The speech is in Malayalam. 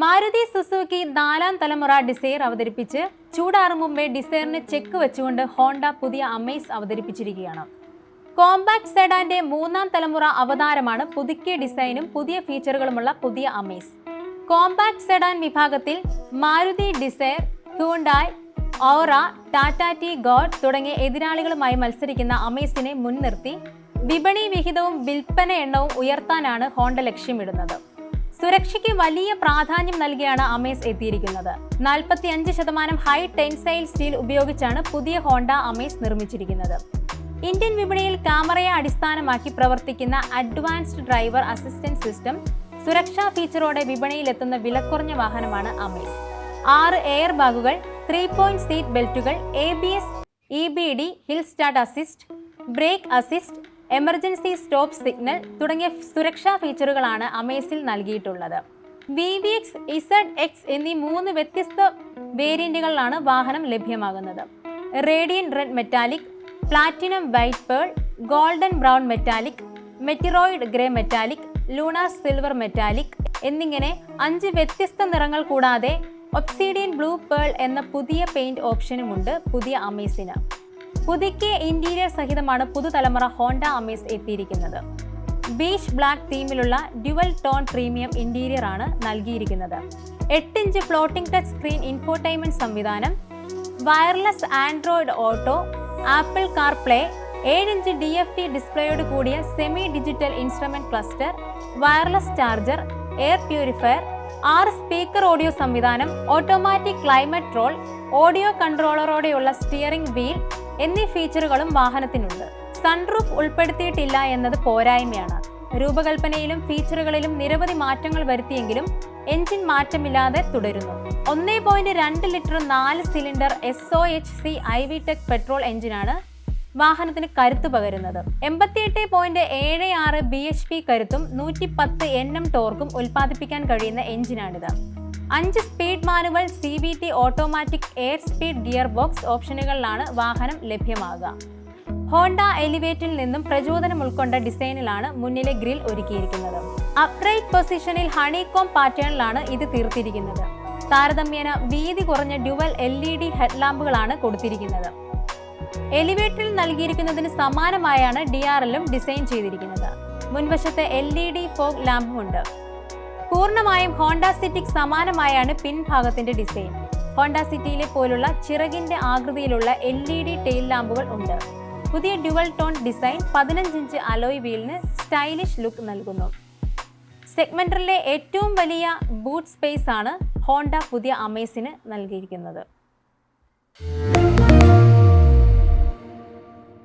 മാരുതി സുസുക്കി 4ാം തലമുറ ഡിസൈർ അവതരിപ്പിച്ച് ചൂടാറും മുമ്പേ ഡിസൈറിന് ചെക്ക് വെച്ചുകൊണ്ട് ഹോണ്ട പുതിയ അമേസ് അവതരിപ്പിച്ചിരിക്കുകയാണ്. കോമ്പാക്ട് സെഡാന്റെ 3ാം തലമുറ അവതാരമാണ് പുതുക്കിയ ഡിസൈനും പുതിയ ഫീച്ചറുകളുമുള്ള പുതിയ അമേസ്. കോമ്പാക്ട് സെഡാൻ വിഭാഗത്തിൽ മാരുതി ഡിസൈർ, ഹ്യുണ്ടായ്, ഔറ, ടാറ്റ ടിഗോർ തുടങ്ങിയ എതിരാളികളുമായി മത്സരിക്കുന്ന അമേസിനെ മുൻനിർത്തി വിപണി വിഹിതവും വിൽപ്പന എണ്ണവും ഉയർത്താനാണ് ഹോണ്ട ലക്ഷ്യമിടുന്നത്. സുരക്ഷയ്ക്ക് വലിയ പ്രാധാന്യം നൽകിയാണ് അമേസ് എത്തിയിരിക്കുന്നത്. 45% ഹൈ ടെൻസൈൽ സ്റ്റീൽ ഉപയോഗിച്ചാണ് പുതിയ ഹോണ്ട അമേസ് നിർമ്മിച്ചിരിക്കുന്നത്. ഇന്ത്യൻ വിപണിയിൽ ക്യാമറയെ അടിസ്ഥാനമാക്കി പ്രവർത്തിക്കുന്ന അഡ്വാൻസ്ഡ് ഡ്രൈവർ അസിസ്റ്റൻസ് സിസ്റ്റം സുരക്ഷാ ഫീച്ചറോടെ വിപണിയിലെത്തുന്ന വിലക്കുറഞ്ഞ വാഹനമാണ് അമേസ്. 6 എയർ ബാഗുകൾ, 3-point സീറ്റ് ബെൽറ്റുകൾ, ABS, EBD, hill start assist, brake assist, emergency stop signal തുടങ്ങിയ സുരക്ഷാ ഫീച്ചറുകളാണ് അമേസിൽ നൽകിയിട്ടുള്ളത്. VVX, ZX എന്നീ 3 വ്യത്യസ്ത വേരിയന്റുകളിലാണ് വാഹനം ലഭ്യമാകുന്നത്. Radiant red metallic, platinum white pearl, golden brown metallic, meteoroid grey metallic, luna silver metallic എന്നിങ്ങനെ 5 വ്യത്യസ്ത നിറങ്ങൾ കൂടാതെ ഒബ്സിഡിയൻ ബ്ലൂ പേൾ എന്ന പുതിയ പെയിന്റ് ഓപ്ഷനുമുണ്ട് പുതിയ അമേസിന്. പുതുക്കിയ ഇന്റീരിയർ സഹിതമാണ് പുതുതലമുറ ഹോണ്ട അമേസ് എത്തിയിരിക്കുന്നത്. ബീച്ച് ബ്ലാക്ക് തീമിലുള്ള ഡ്യുവൽ ടോൺ പ്രീമിയം ഇന്റീരിയർ ആണ് നൽകിയിരിക്കുന്നത്. 8 inch floating touch screen infotainment സംവിധാനം, wireless Android Auto, Apple CarPlay, 7 inch DFT ഡിസ്പ്ലേയോട് കൂടിയ semi digital instrument cluster, wireless charger, air purifier, 6 speaker audio സംവിധാനം, ഓട്ടോമാറ്റിക് ക്ലൈമറ്റ് റോൾ, ഓഡിയോ കൺട്രോളറോടെയുള്ള സ്റ്റിയറിംഗ് വീൽ എന്നീ ഫീച്ചറുകളും വാഹനത്തിനുണ്ട്. സൺറൂഫ് ഉൾപ്പെടുത്തിയിട്ടില്ല എന്നത് പോരായ്മയാണ്. രൂപകൽപ്പനയിലും ഫീച്ചറുകളിലും നിരവധി മാറ്റങ്ങൾ വരുത്തിയെങ്കിലും എഞ്ചിൻ മാറ്റമില്ലാതെ തുടരുന്നു. 1.2 litre 4 cylinder SOHC IV-Tech petrol എഞ്ചിനാണ് വാഹനത്തിന് കരുത്ത് പകരുന്നത്. 88.76 bhp കരുത്തും 110 Nm ടോർക്കും ഉൽപ്പാദിപ്പിക്കാൻ കഴിയുന്ന എഞ്ചിനാണിത്. 5 speed manual CVT automatic air speed gear box ഓപ്ഷനുകളിലാണ് വാഹനം ലഭ്യമാകുക. ഹോണ്ട എലിവേറ്റിൽ നിന്നും പ്രചോദനം ഉൾക്കൊണ്ട ഡിസൈനിലാണ് മുന്നിലെ ഗ്രിൽ ഒരുക്കിയിരിക്കുന്നത്. അപ്രൈറ്റ് പൊസിഷനിൽ ഹണികോം പാറ്റേണിലാണ് ഇത് തീർത്തിരിക്കുന്നത്. താരതമ്യേന വീതി കുറഞ്ഞ ഡ്യുവൽ LED ഹെഡ്ലാമ്പുകളാണ് കൊടുത്തിരിക്കുന്നത്. എലിവേറ്ററിൽ നൽകിയിരിക്കുന്നതിന് സമാനമായാണ് DRLും ഡിസൈൻ ചെയ്തിരിക്കുന്നത്. മുൻവശത്ത് LED ഫോഗ് ലാമ്പുമുണ്ട്. പൂർണ്ണമായും ഹോണ്ട സിറ്റിക്ക് സമാനമായാണ് പിൻഭാഗത്തിന്റെ ഡിസൈൻ. ഹോണ്ട സിറ്റിയിലെ പോലുള്ള ചിറകിന്റെ ആകൃതിയിലുള്ള LED ടെയിൽ ലാമ്പുകൾ ഉണ്ട്. പുതിയ dual tone design 15 inch alloy വീലിന് സ്റ്റൈലിഷ് ലുക്ക് നൽകുന്നു. സെഗ്മെന്റിലെ ഏറ്റവും വലിയ ബൂട്ട് സ്പേസ് ആണ് ഹോണ്ട പുതിയ അമേസിന് നൽകിയിരിക്കുന്നത്.